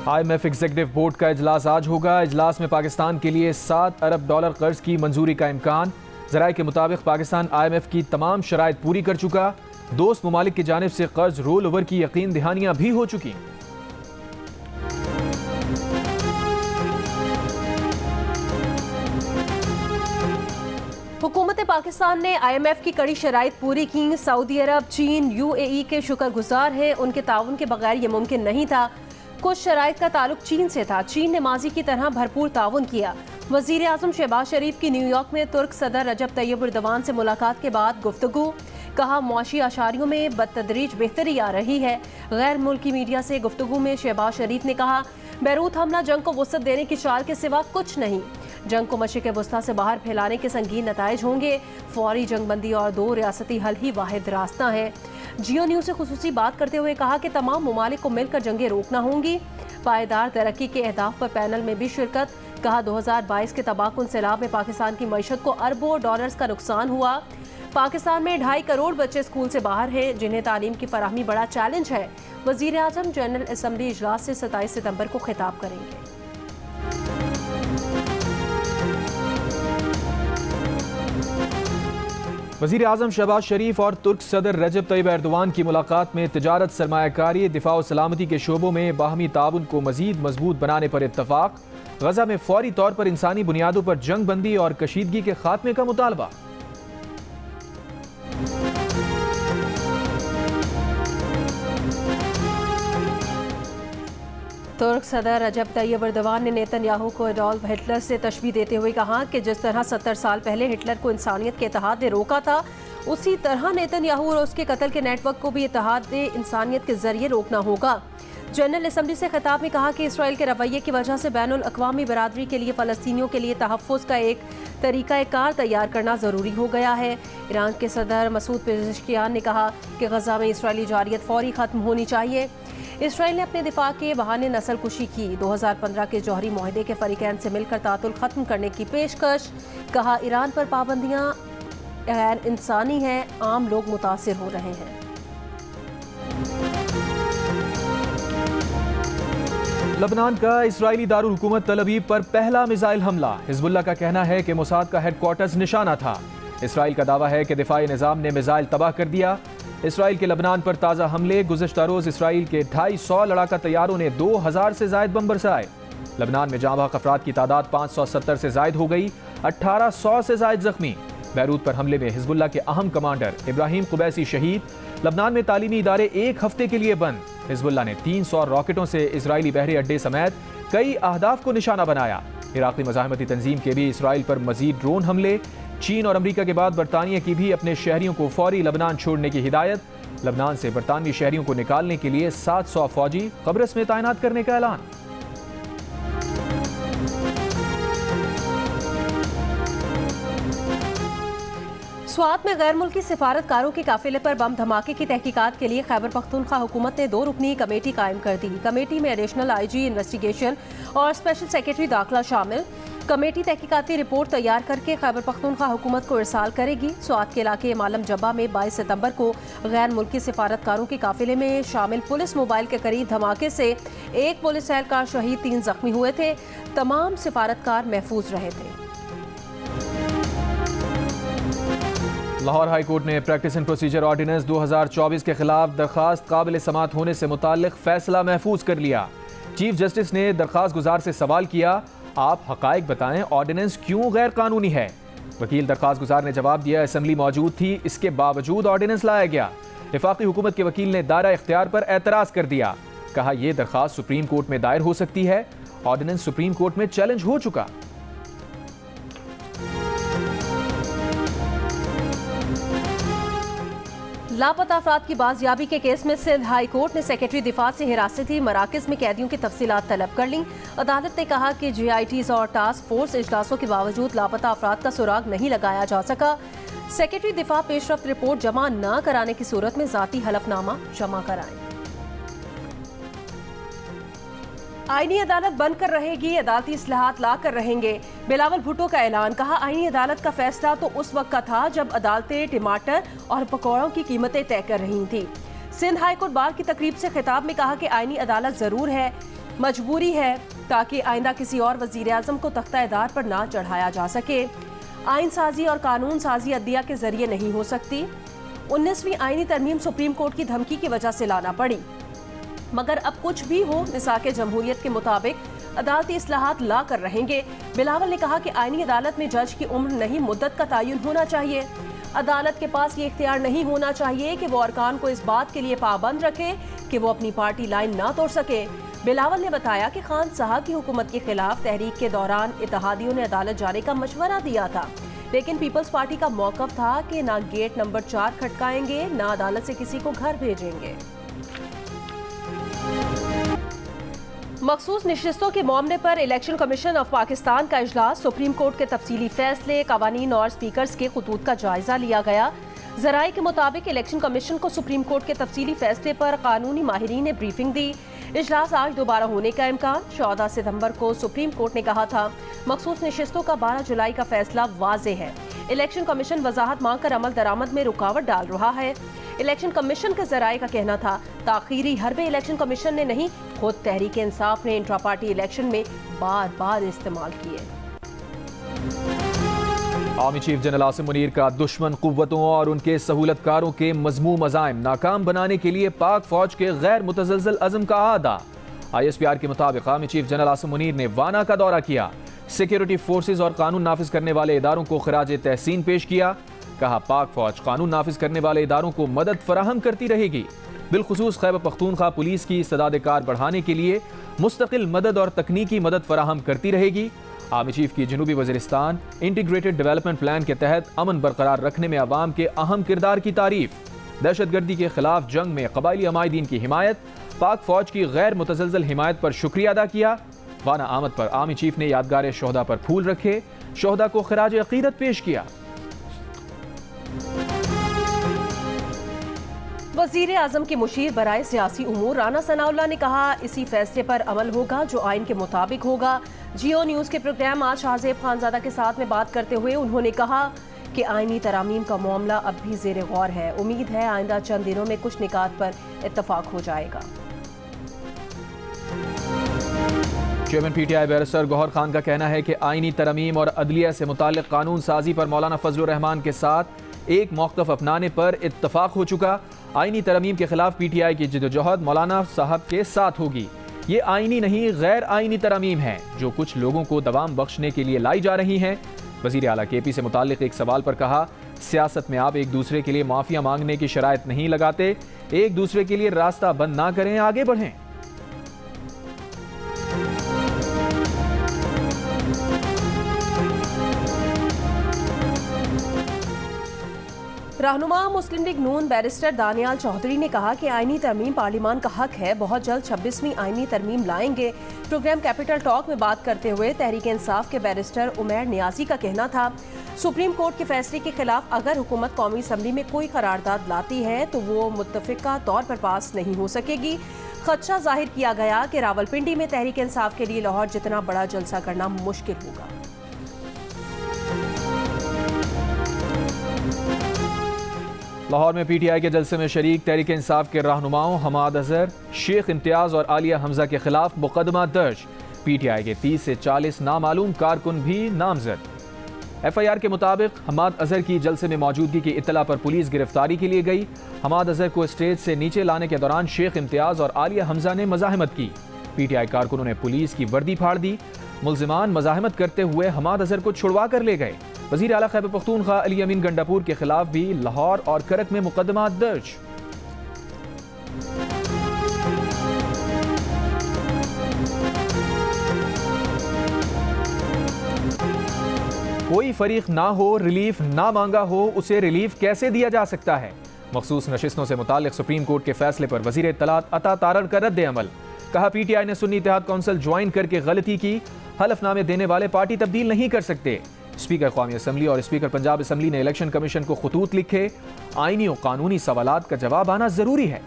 IMF executive board का इजलास आज होगा। इजलास में पाकिस्तान के लिए $7 अरब कर्ज की मंजूरी का इम्कान। ज़राए के मुताबिक पाकिस्तान IMF की तमाम शराइत पूरी कर चुका। दोस्त ममालिक की जानिब से कर्ज रोल ओवर की यकीन दहानियां भी हो चुकी। हुकूमत पाकिस्तान ने IMF की कड़ी शराइत पूरी की। सऊदी अरब, चीन, UAE के शुक्रगुजार हैं। उनके ताउन के बगैर ये मुमकिन नहीं था। कुछ शराइत का ताल्लुक चीन से था। चीन ने माजी की तरह भरपूर ताउन किया। वजीर आजम शहबाज शरीफ की न्यूयॉर्क में तुर्क सदर रजब तैयब एर्दोगान से मुलाकात के बाद गुफ्तगू। कहा, मुआशी आशारियों में बतदरीज बेहतरी आ रही है। गैर मुल्की मीडिया से गुफ्तगू में शहबाज शरीफ ने कहा, बैरूत हमला जंग को वुसअत देने की चाल के सिवा कुछ नहीं। जंग को मशरिक़ वस्ता से बाहर फैलाने के संगीन नताइज होंगे। फौरी जंगबंदी और 2 रियासती हल ही वाहिद रास्ता है। जियो न्यूज़ से खुसूसी बात करते हुए कहा कि तमाम ममालिक को मिलकर जंगें रोकना होंगी। पायदार तरक्की के अहदाफ पर पैनल में भी शिरकत। कहा, 2022 के तबाहकुन सैलाब में पाकिस्तान की मईशत को अरबों डॉलर्स का नुकसान हुआ। पाकिस्तान में 2.5 करोड़ बच्चे स्कूल से बाहर हैं, जिन्हें तालीम की फराहमी बड़ा चैलेंज है। वजीर आजम जनरल असम्बली इजलास से 27 सितंबर को खिताब करेंगे। वज़ीर आज़म शहबाज शरीफ और तुर्क सदर रजब तैयब एर्दोगान की मुलाकात में तिजारत, सरमायाकारी, दिफा और सलामती के शोबों में बाहमी ताउन को मजीद मजबूत बनाने पर इत्तफाक। गजा में फौरी तौर पर इंसानी बुनियादों पर जंग बंदी और कशीदगी के खात्मे का मुतालबा। तुर्क सदर रजब तैयब एर्दोगान ने नेतन्याहू को एडोल्फ हिटलर से तशबीह देते हुए कहा कि जिस तरह 70 साल पहले हिटलर को इंसानियत के इत्तेहाद ने रोका था, उसी तरह नेतन्याहू और उसके कत्ल के नेटवर्क को भी इत्तेहाद इंसानियत के जरिए रोकना होगा। जनरल असम्बली से खिताब में कहा कि इसराइल के रवैये की वजह से बैनुल अक़वामी बरादरी के लिए फ़लस्तीनियों के लिए तहफ़्फ़ुज़ का एक तरीक़ा कार तैयार करना ज़रूरी हो गया है। ईरान के सदर मसूद पेज़ेश्कियान ने कहा कि गजा में इसराइली जारियत फौरी ख़त्म होनी चाहिए। इसराइल ने अपने दिफा के बहाने नस्ल कुशी की। 2015 के जौहरी मुआहदे के फरीकैन से मिलकर तातुल ख़त्म करने की पेशकश। कहा, ईरान पर पाबंदियाँ गैर इंसानी हैं, आम लोग मुतासिर हो रहे हैं। लबनान का इसराइली दारुल हुकूमत तल अवीव पर पहला मिसाइल हमला। हिजबुल्लाह का कहना है कि मोसाद का हेडक्वार्टर्स निशाना था। इसराइल का दावा है कि दिफाई निज़ाम ने मिसाइल तबाह कर दिया। इसराइल के लबनान पर ताज़ा हमले। गुज़श्ता रोज़ इसराइल के 250 लड़ाका तैयारों ने 2000 से ज़ायद बम बरसाए। लबनान में जाँ बहक अफराद की तादाद 570 से ज़ायद हो गई। 1800 से ज़ायद जख्मी। बैरूत पर हमले में हिजबुल्लाह के अहम कमांडर इब्राहिम कुबैसी शहीद। लबनान में तालीमी इदारे 1 हफ्ते के लिए बंद। हिजबुल्लाह ने 300 रॉकेटों से इसराइली बहरी अड्डे समेत कई अहदाफ को निशाना बनाया। इराक़ी मज़ाहमती तंजीम के भी इसराइल पर मजीद ड्रोन हमले। चीन और अमरीका के बाद बरतानिया की भी अपने शहरियों को फौरी लबनान छोड़ने की हिदायत। लबनान से बरतानवी शहरियों को निकालने के लिए 700 फौजी कब्रिस में तैनात करने का ऐलान। स्वात में गैर मुल्की सिफारतकारों के काफिले पर बम धमाके की तहकीकात के लिए खैबर पख्तूनख्वा हुकूमत ने 2 रुकनी कमेटी कायम कर दी। कमेटी में एडिशनल IG इन्वेस्टिगेशन और स्पेशल सेक्रेटरी दाखिला शामिल। कमेटी तहकीकाती रिपोर्ट तैयार करके खैबर पख्तूनख्वा हुकूमत को इरसाल करेगी। स्वात के इलाके मालम जब्बा में 22 सितंबर को गैर मुल्की सिफारतकारों के काफिले में शामिल पुलिस मोबाइल के करीब धमाके से 1 पुलिस एहलकार शहीद, 3 जख्मी हुए थे। तमाम सिफारतकार महफूज रहे थे। लाहौर हाई कोर्ट ने प्रैक्टिस एंड प्रोसीजर ऑर्डिनेंस 2024 के खिलाफ दरखास्त काबिल समात होने से मुताल्लिक फैसला महफूज कर लिया। चीफ जस्टिस ने दरखास्त गुजार से सवाल किया, आप हकायक बताएं, ऑर्डिनेंस क्यों गैर कानूनी है। वकील दरखास्त गुजार ने जवाब दिया, असेंबली मौजूद थी, इसके बावजूद ऑर्डिनेंस लाया गया। वफाकी हुकूमत के वकील ने दायरा इख्तियार पर एतराज कर दिया। कहा, यह दरखास्त सुप्रीम कोर्ट में दायर हो सकती है। ऑर्डिनेंस सुप्रीम कोर्ट में चैलेंज हो चुका। लापता अफराद की बाजियाबी के केस में सिंध हाई कोर्ट ने सेक्रेटरी दिफा से हिरासती मराकज में कैदियों की तफसीलात तलब कर ली। अदालत ने कहा कि GITs और टास्क फोर्स इजलासों के बावजूद लापता अफराद का सुराग नहीं लगाया जा सका। सेक्रेटरी दिफा पेशरफ्त रिपोर्ट जमा न कराने की सूरत में जाती हलफनामा जमा कराएं। आईनी अदालत बनकर रहेगी, अदालती इस्लाहात ला कर रहेंगे। बिलावल भुट्टो का ऐलान। कहा, आईनी अदालत का फैसला तो उस वक्त का था जब अदालतें टमाटर और पकौड़ों की कीमतें तय कर रही थी। सिंध हाई कोर्ट बार की तकरीब से खिताब में कहा कि आईनी अदालत जरूर है, मजबूरी है ताकि आइंदा किसी और वजीर आजम को तख्ता-ए-दार पर ना चढ़ाया जा सके। आइन साजी और कानून साजी अदलिया के जरिए नहीं हो सकती। 19वीं आईनी तरमीम सुप्रीम कोर्ट की धमकी की वजह से लाना पड़ी, मगर अब कुछ भी हो मिसाक जमहूरियत के मुताबिक अदालती इस्लाहात ला कर रहेंगे। बिलावल ने कहा कि आईनी अदालत में जज की उम्र नहीं, मुद्दत का तयन होना चाहिए। अदालत के पास ये इख्तियार नहीं होना चाहिए कि वो अरकान को इस बात के लिए पाबंद रखे कि वो अपनी पार्टी लाइन ना तोड़ सके। बिलावल ने बताया कि खान साहब की हुकूमत के खिलाफ तहरीक के दौरान इत्तेहादियों ने अदालत जाने का मशवरा दिया था, लेकिन पीपल्स पार्टी का मौकफ था कि ना गेट नंबर 4 खटकाएंगे, ना अदालत से किसी को घर भेजेंगे। मखसूस नशिस्तों के मामले पर इलेक्शन कमीशन ऑफ पाकिस्तान का इजलास, सुप्रीम कोर्ट के तफसीली फैसले, कवानीन और स्पीकर्स के खतूत का जायजा लिया गया। जराये के मुताबिक इलेक्शन कमीशन को सुप्रीम कोर्ट के तफसीली फैसले पर कानूनी माहिरीन ने ब्रीफिंग दी। इजलास आज दोबारा होने का इम्कान। 14 सितंबर को सुप्रीम कोर्ट ने कहा था मखसूस नशिस्तों का 12 जुलाई का फैसला वाजे है। इलेक्शन कमीशन वजाहत मांगकर अमल दरामद में रुकावट डाल रहा है। इलेक्शन कमीशन के जराये का कहना था ताखीरी हरबे इलेक्शन कमीशन ने नहीं, खुद तहरीक इंसाफ ने इंट्रा पार्टी इलेक्शन में बार बार इस्तेमाल किए। Army chief general Asim Munir का दुश्मन कुव्वतों और उनके सहूलतकारों के मजमूम अज़ाइम नाकाम बनाने के लिए पाक फौज के गैर मुतज़लज़ल अज़म का आदा। ISPR के मुताबिक army chief general Asim Munir ने वाना का दौरा किया, सिक्योरिटी फोर्सेज और कानून नाफिज करने वाले इदारों को खराज तहसीन पेश किया। कहा पाक फौज कानून नाफिज करने वाले इदारों को मदद फराहम करती रहेगी, बिलखुसूस खैबर पख्तूनख्वा पुलिस की इस्तेदाद कार बढ़ाने के लिए मुस्तकिल मदद और तकनीकी मदद फराहम करती रहेगी। आर्मी चीफ की जनूबी वज़ीरिस्तान इंटीग्रेटेड डेवलपमेंट प्लान के तहत अमन बरकरार रखने में अवाम के अहम किरदार की तारीफ, दहशतगर्दी के खिलाफ जंग में कबायली अमायदीन की हिमायत, पाक फौज की गैर मुतज़लज़ल हिमायत पर शुक्रिया अदा किया। वाना आमद पर आर्मी चीफ ने यादगार शोहदा पर फूल रखे, शोहदा को खराज अकीदत पेश किया। वजीर आजम के मुशीर बराए सियासी उमूर राना सनाउल्लाह ने कहा इसी फैसले पर अमल होगा जो आइन के मुताबिक होगा। जियो न्यूज़ के प्रोग्राम आज शाहजेब खानजादा के साथ में बात करते हुए उन्होंने कहा कि आइनी तरामीम का मामला अब भी ज़ेर गौर है। उम्मीद है आइंदा चंद दिनों में कुछ निकात पर इत्तफाक हो जाएगा। Chairman PTI barrister Gauhar Khan का कहना है कि आइनी तरमीम और अदलिया से मुताल्लिक कानून साजी पर मौलाना फजलुर रहमान के साथ एक मौक़िफ़ अपनाने पर इत्तफाक हो चुका। आइनी तरमीम के खिलाफ PTI की जिद्दोजहद मौलाना साहब के साथ होगी। ये आइनी नहीं गैर आइनी तरमीम है जो कुछ लोगों को दवाम बख्शने के लिए लाई जा रही हैं। वज़ीर आला KP से मुताल्लिक एक सवाल पर कहा सियासत में आप एक दूसरे के लिए माफिया मांगने की शराइत नहीं लगाते, एक दूसरे के लिए रास्ता बंद ना करें, आगे बढ़ें। रहनुमा मुस्लिम लीग नून बैरिस्टर दानियाल चौधरी ने कहा कि आइनी तरमीम पार्लिमान का हक है, बहुत जल्द 26वीं आइनी तरमीम लाएंगे। प्रोग्राम कैपिटल टॉक में बात करते हुए तहरीक इंसाफ के बैरिस्टर उमैर नियाजी का कहना था सुप्रीम कोर्ट के फैसले के खिलाफ अगर हुकूमत कौमी असम्बली में कोई करारदाद लाती है तो वो मुत्तफिका तौर पर पास नहीं हो सकेगी। खदशा जाहिर किया गया कि रावलपिंडी में तहरीक इंसाफ के लिए लाहौर जितना बड़ा जलसा करना मुश्किल होगा। लाहौर में PTI के जलसे में शरीक तहरीक इंसाफ के रहनुमाओं हमाद अजहर, शेख इम्तियाज और आलिया हमजा के खिलाफ मुकदमा दर्ज। PTI के 30 से 40 नामालूम कारकुन भी नामजद। FIR के मुताबिक हमाद अजहर की जलसे में मौजूदगी की इत्तला पर पुलिस गिरफ्तारी के लिए गई। हमाद अजहर को स्टेज से नीचे लाने के दौरान शेख इम्तियाज और आलिया हमजा ने मज़ाहमत की। PTI कारकुनों ने पुलिस की वर्दी फाड़ दी। मुल्जिमान मज़ाहमत करते हुए हमाद अजहर को छुड़वा कर ले गए। वज़ीर आला खैबर पख्तूनख्वा अली अमीन गंडापुर के खिलाफ भी लाहौर और करक में मुकदमा दर्ज। कोई फरीक ना हो, रिलीफ ना मांगा हो, उसे रिलीफ कैसे दिया जा सकता है? मखसूस नशिस्तों से मुताल्लिक सुप्रीम कोर्ट के फैसले पर वज़ीर इत्तलात अता तारड़ का रद्द अमल। कहा PTI ने सुन्नी इत्तेहाद कौंसिल ज्वाइन करके गलती की, हलफनामे देने वाले पार्टी तब्दील नहीं कर सकते। स्पीकर कौमी असम्बली और स्पीकर पंजाब असम्बली ने इलेक्शन कमीशन को खतूत लिखे, आइनी और कानूनी सवालात का जवाब आना जरूरी है।